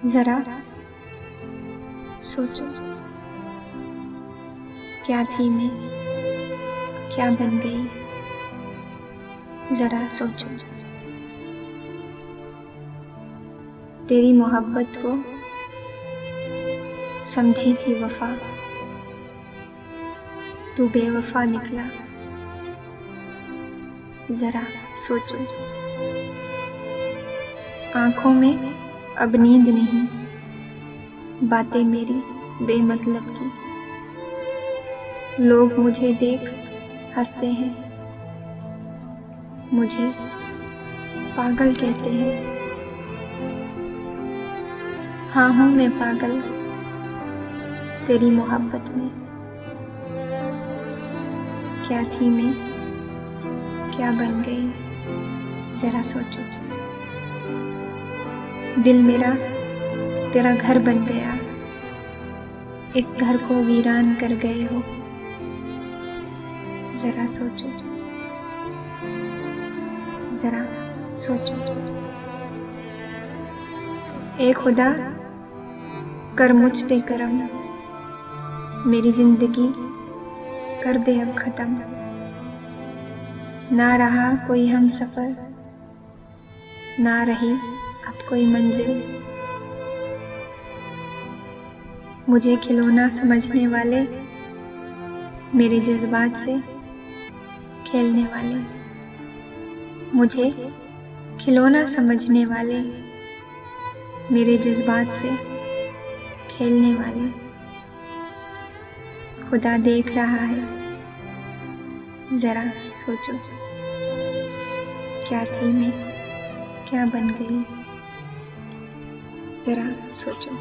जरा सोचो, क्या थी मैं, क्या बन गई। जरा सोचो, तेरी मोहब्बत को समझी थी वफा, तू बेवफा निकला। जरा सोचो, आंखों में अब नींद नहीं, बातें मेरी बेमतलब की। लोग मुझे देख हंसते हैं, मुझे पागल कहते हैं। हाँ हूँ मैं पागल तेरी मोहब्बत में। क्या थी मैं, क्या बन गई। जरा सोचो, दिल मेरा तेरा घर बन गया, इस घर को वीरान कर गए हो। जरा सोचो, जरा सोचो। ए खुदा कर मुझ पे करम, मेरी जिंदगी कर दे अब खत्म। ना रहा कोई हम सफर, ना रही अब कोई मंजिल। मुझे खिलौना समझने वाले, मेरे जज्बात से खेलने वाले। मुझे खिलौना समझने वाले, मेरे जज्बात से खेलने वाले। खुदा देख रहा है, जरा सोचो, क्या थी मैं, क्या बन गई। जरा सोचो।